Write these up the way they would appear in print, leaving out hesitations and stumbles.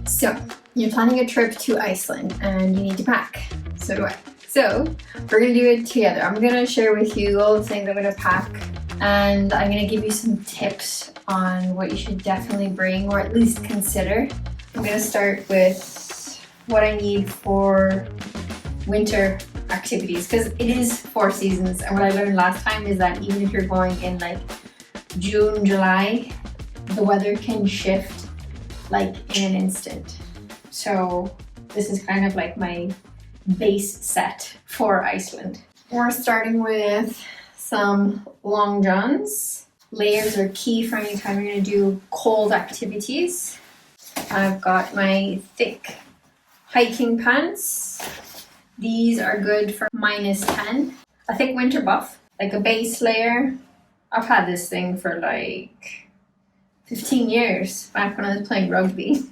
So, you're planning a trip to Iceland and you need to pack. So do I. So, we're gonna do it together. I'm gonna share with you all the things I'm gonna pack, and I'm gonna give you some tips on what you should definitely bring or at least consider. I'm gonna start with what I need for winter activities, because it is 4 seasons, and what I learned last time is that even if you're going in like June, July, the weather can shift like in an instant. So this is kind of like my base set for Iceland. We're starting with some long johns. Layers are key for any time you're gonna do cold activities. I've got my thick hiking pants. These are good for -10. A thick winter buff, like a base layer. I've had this thing for like 15 years, back when I was playing rugby.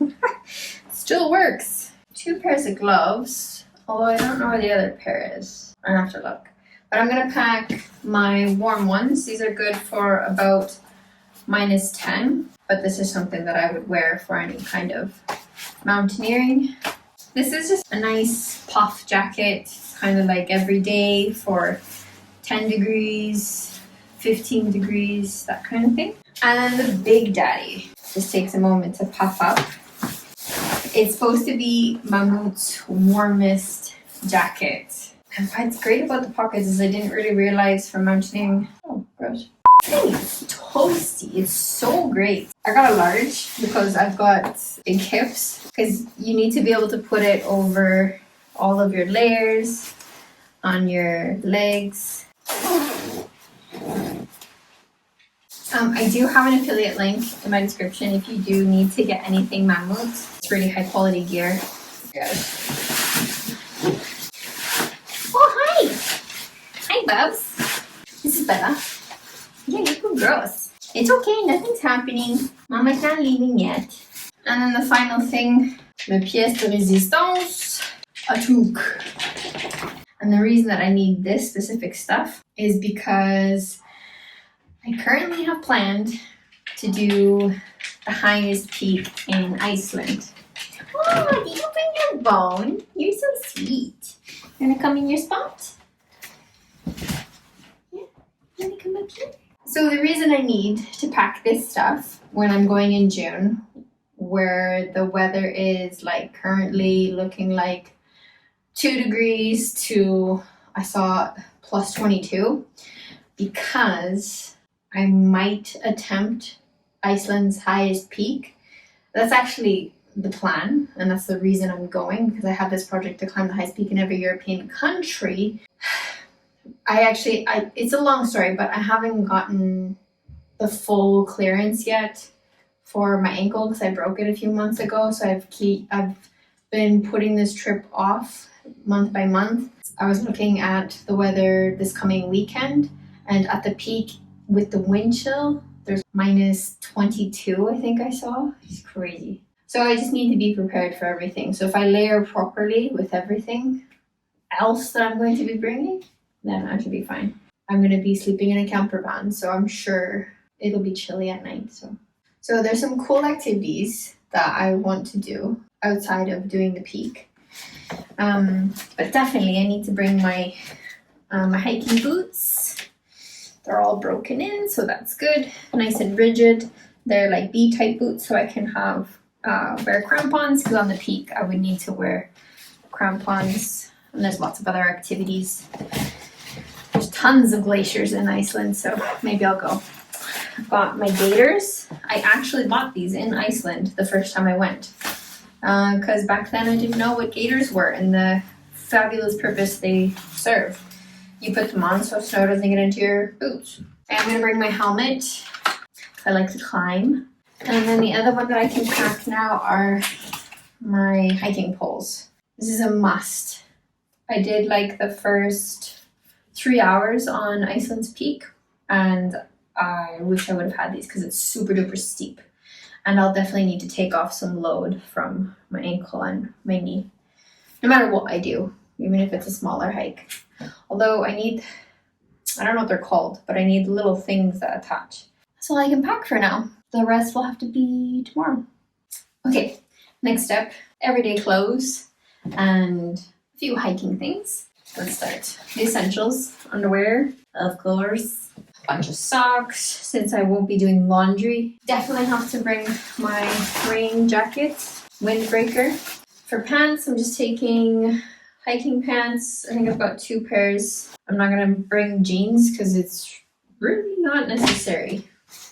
Still works. 2 pairs of gloves, although I don't know where the other pair is. I have to look. But I'm gonna pack my warm ones. These are good for about -10, but this is something that I would wear for any kind of mountaineering. This is just a nice puff jacket, kind of like every day for 10 degrees, 15 degrees, that kind of thing. And the big daddy just takes a moment to puff up. It's supposed to be Mammut's warmest jacket. And what's great about the pockets is I didn't really realize from mountaineering. Oh, gross. It's toasty. It's so great. I got a large because I've got big hips, because you need to be able to put it over all of your layers on your legs. I do have an affiliate link in my description if you do need to get anything Mammut. It's really high quality gear. Yes. Oh, hi! Hi, Bubs. This is Bella. Yeah, you look gross. It's okay, nothing's happening. Mama's not leaving yet. And then the final thing, my pièce de résistance, a toque. And the reason that I need this specific stuff is because I currently have planned to do the highest peak in Iceland. Oh, did you bring your bone? You're so sweet. You wanna come in your spot? Yeah, you wanna come up here? So the reason I need to pack this stuff when I'm going in June, where the weather is like currently looking like 2 degrees to, I saw +22, because I might attempt Iceland's highest peak. That's actually the plan, and that's the reason I'm going, because I have this project to climb the highest peak in every European country. It's a long story, but I haven't gotten the full clearance yet for my ankle because I broke it a few months ago. So I've been putting this trip off month by month. I was looking at the weather this coming weekend, and at the peak with the wind chill, there's -22, I think I saw. It's crazy. So I just need to be prepared for everything. So if I layer properly with everything else that I'm going to be bringing, then I should be fine. I'm going to be sleeping in a campervan, so I'm sure it'll be chilly at night. So there's some cool activities that I want to do outside of doing the peak. But definitely I need to bring my hiking boots. They're all broken in, so that's good. Nice and rigid. They're like B-type boots, so I can wear crampons, because on the peak I would need to wear crampons. And there's lots of other activities. There's tons of glaciers in Iceland, so maybe I'll go. I've got my gaiters. I actually bought these in Iceland the first time I went, because back then I didn't know what gaiters were and the fabulous purpose they serve. You put them on so snow doesn't get into your boots. I'm gonna bring my helmet. I like to climb. And then the other one that I can pack now are my hiking poles. This is a must. I did like the first 3 hours on Iceland's peak, and I wish I would have had these because it's super duper steep. And I'll definitely need to take off some load from my ankle and my knee, no matter what I do, even if it's a smaller hike. Although I don't know what they're called, but I need little things that attach. That's all I can pack for now. The rest will have to be tomorrow. Okay, Next step, everyday clothes and a few hiking things. Let's start. The essentials, underwear, of course, a bunch of socks since I won't be doing laundry. Definitely have to bring my rain jacket, windbreaker. For pants, I'm just taking hiking pants. I think I've got 2 pairs. I'm not gonna bring jeans because it's really not necessary.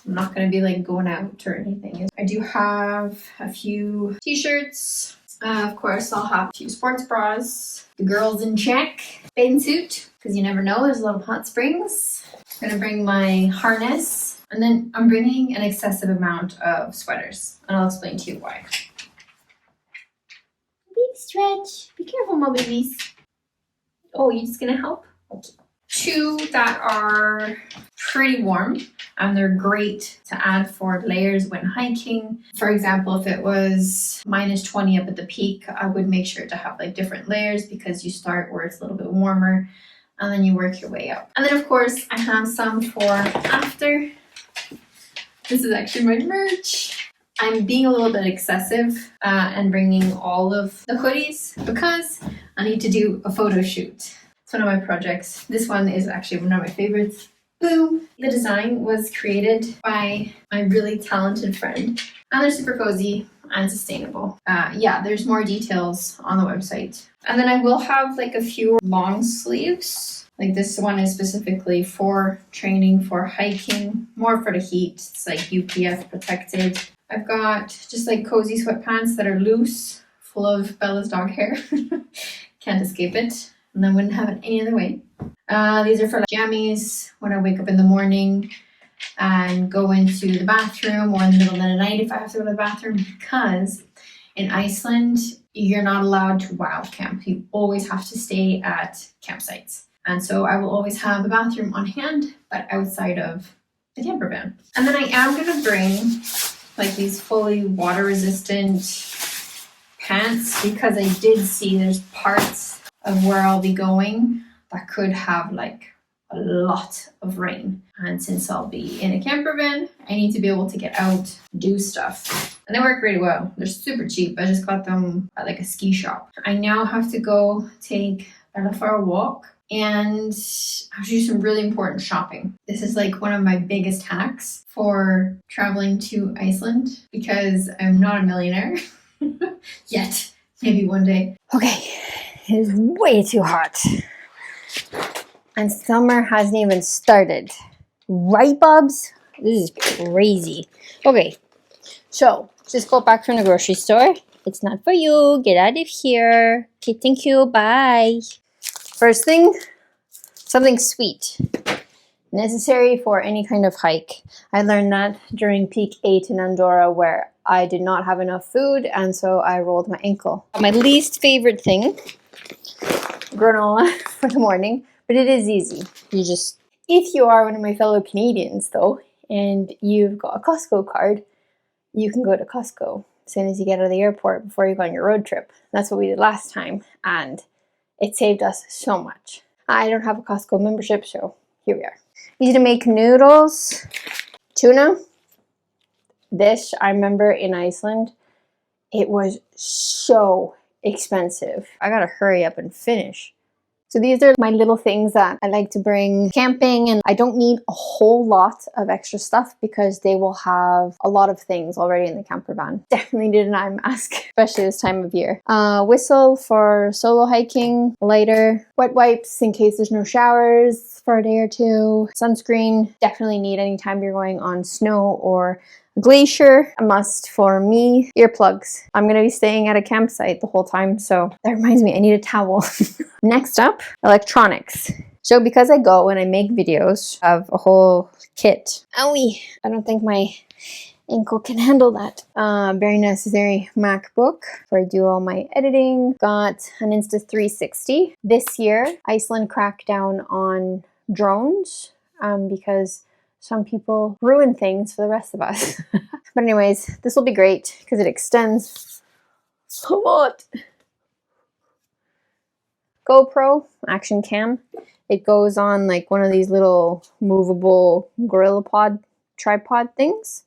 I'm not gonna be like going out or anything. I do have a few t-shirts. Of course, I'll have a few sports bras. The girls in check. Bathing suit, because you never know, there's a lot of hot springs. I'm gonna bring my harness. And then I'm bringing an excessive amount of sweaters. And I'll explain to you why. Big stretch. Be careful, my babies. Oh, you just gonna help? Okay. 2 that are pretty warm and they're great to add for layers when hiking. For example, if it was -20 up at the peak, I would make sure to have like different layers because you start where it's a little bit warmer and then you work your way up. And then of course I have some for after. This is actually my merch. I'm being a little bit excessive and bringing all of the hoodies because I need to do a photo shoot. It's one of my projects. This one is actually one of my favorites. Boom! The design was created by my really talented friend. And they're super cozy and sustainable. Yeah, there's more details on the website. And then I will have like a few long sleeves. Like this one is specifically for training, for hiking, more for the heat. It's like UPF protected. I've got just like cozy sweatpants that are loose, full of Bella's dog hair. Can't escape it. And I wouldn't have it any other way. These are for like jammies when I wake up in the morning and go into the bathroom or in the middle of the night if I have to go to the bathroom, because in Iceland, you're not allowed to wild camp. You always have to stay at campsites. And so I will always have the bathroom on hand, but outside of the camper van. And then I am going to bring like these fully water resistant pants because I did see there's parts of where I'll be going that could have like a lot of rain. And since I'll be in a camper van, I need to be able to get out, do stuff. And they work really well. They're super cheap. I just got them at like a ski shop. I now have to go take Bella for a walk and I have to do some really important shopping. This is like one of my biggest hacks for traveling to Iceland because I'm not a millionaire yet. Maybe one day. Okay. It is way too hot. And summer hasn't even started. Right, Bubs? This is crazy. Okay, so just got back from the grocery store. It's not for you. Get out of here. Okay, thank you. Bye. First thing, something sweet. Necessary for any kind of hike. I learned that during peak 8 in Andorra where I did not have enough food and so I rolled my ankle. My least favorite thing, granola for the morning, but it is easy. You just, if you are one of my fellow Canadians though, and you've got a Costco card, you can go to Costco as soon as you get out of the airport before you go on your road trip. That's what we did last time and it saved us so much. I don't have a Costco membership, so here we are. Easy to make noodles, tuna. This, I remember in Iceland, it was so expensive. I gotta hurry up and finish. So these are my little things that I like to bring camping, and I don't need a whole lot of extra stuff because they will have a lot of things already in the camper van. Definitely need an eye mask, especially this time of year. Whistle for solo hiking, lighter, wet wipes in case there's no showers for a day or two, sunscreen, definitely need anytime you're going on snow or glacier. A must for me. Earplugs. I'm going to be staying at a campsite the whole time, so that reminds me I need a towel. Next up, electronics. So because I go and I make videos of a whole kit. Owie! I don't think my ankle can handle that. Very necessary MacBook where I do all my editing. Got an Insta360. This year, Iceland cracked down on drones because some people ruin things for the rest of us. But anyways, this will be great because it extends a lot. GoPro action cam. It goes on like one of these little movable gorilla pod tripod things.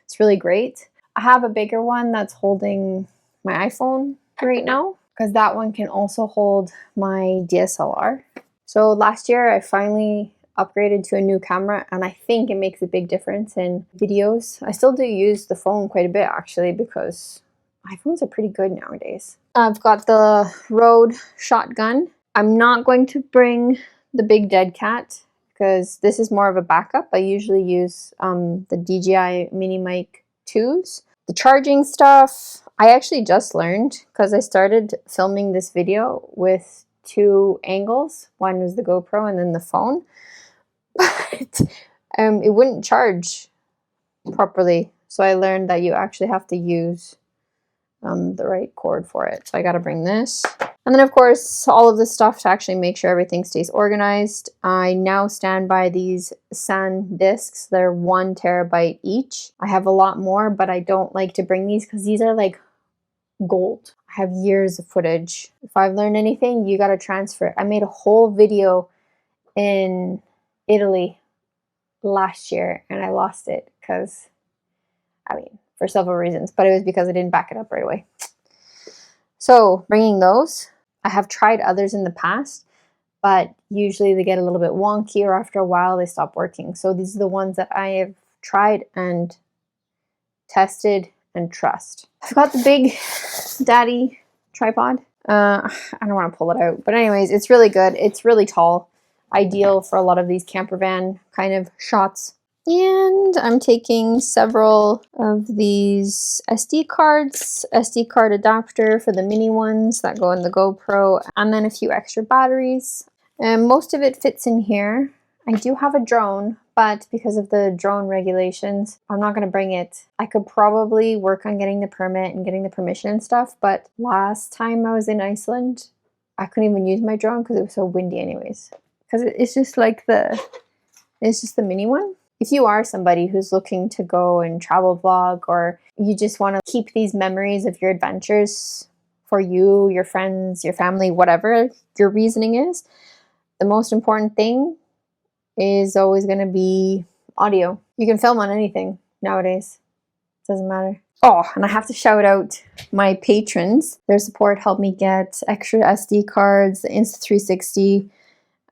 It's really great. I have a bigger one that's holding my iPhone right now, because that one can also hold my DSLR. So last year I finally upgraded to a new camera, and I think it makes a big difference in videos. I still do use the phone quite a bit actually, because iPhones are pretty good nowadays. I've got the Rode shotgun. I'm not going to bring the big dead cat because this is more of a backup. I usually use the DJI Mini Mic 2s. The charging stuff, I actually just learned because I started filming this video with 2 angles. One was the GoPro and then the phone. But it wouldn't charge properly. So I learned that you actually have to use the right cord for it. So I got to bring this. And then of course, all of the stuff to actually make sure everything stays organized. I now stand by these SAN discs. They're 1 terabyte each. I have a lot more, but I don't like to bring these because these are like gold. I have years of footage. If I've learned anything, you got to transfer it. I made a whole video in Italy last year and I lost it because, I mean, for several reasons, but it was because I didn't back it up right away. So bringing those, I have tried others in the past, but usually they get a little bit wonky or after a while they stop working. So these are the ones that I have tried and tested and trust. I've got the big daddy tripod. I don't want to pull it out, but anyways, it's really good. It's really tall, ideal for a lot of these campervan kind of shots. And I'm taking several of these SD cards, SD card adapter for the mini ones that go in the GoPro, and then a few extra batteries. And most of it fits in here. I do have a drone, but because of the drone regulations, I'm not going to bring it. I could probably work on getting the permit and getting the permission and stuff, but last time I was in Iceland, I couldn't even use my drone because it was so windy anyways. Because it's just like it's just the mini one. If you are somebody who's looking to go and travel vlog, or you just want to keep these memories of your adventures for you, your friends, your family, whatever your reasoning is, the most important thing is always going to be audio. You can film on anything nowadays. It doesn't matter. Oh, and I have to shout out my patrons. Their support helped me get extra SD cards, the Insta360,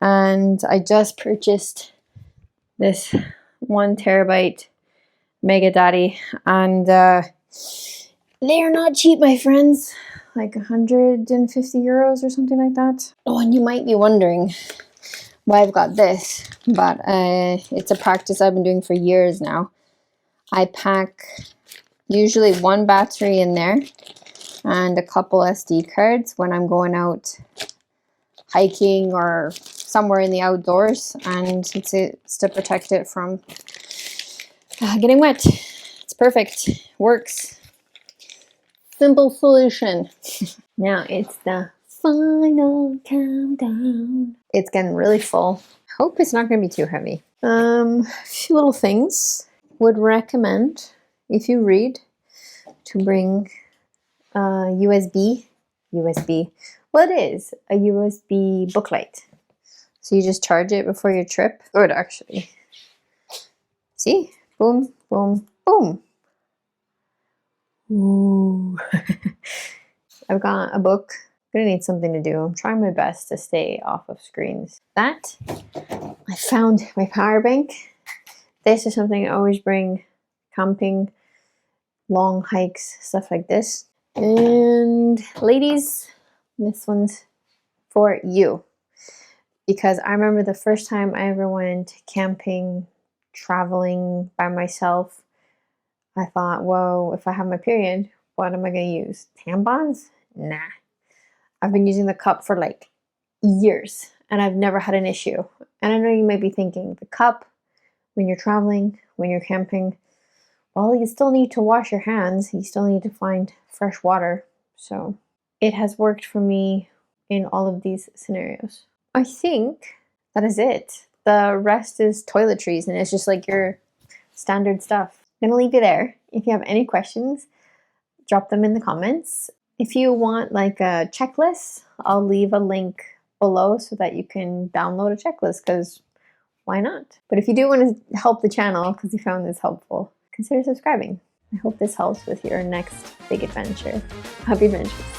and I just purchased this 1 terabyte Mega Daddy, and they are not cheap, my friends. Like 150 euros or something like that. Oh, and you might be wondering why I've got this, but it's a practice I've been doing for years now. I pack usually 1 battery in there and a couple SD cards when I'm going out hiking or somewhere in the outdoors, and it's to protect it from getting wet. It's perfect. Works. Simple solution. Now it's the final countdown. It's getting really full. Hope it's not going to be too heavy. A few little things. Would recommend, if you read, to bring USB. Well, it is a USB booklight. So you just charge it before your trip. Good, actually. See? Boom, boom, boom. Ooh. I've got a book. I'm gonna need something to do. I'm trying my best to stay off of screens. That, I found my power bank. This is something I always bring camping, long hikes, stuff like this. And ladies, this one's for you. Because I remember the first time I ever went camping, traveling by myself, I thought, whoa, if I have my period, what am I going to use? Tampons? Nah. I've been using the cup for like years and I've never had an issue. And I know you might be thinking, the cup, when you're traveling, when you're camping, well, you still need to wash your hands. You still need to find fresh water. So it has worked for me in all of these scenarios. I think that is it. The rest is toiletries and it's just like your standard stuff. I'm gonna leave you there. If you have any questions, drop them in the comments. If you want like a checklist, I'll leave a link below so that you can download a checklist, because why not? But if you do want to help the channel because you found this helpful, consider subscribing. I hope this helps with your next big adventure. Happy adventures!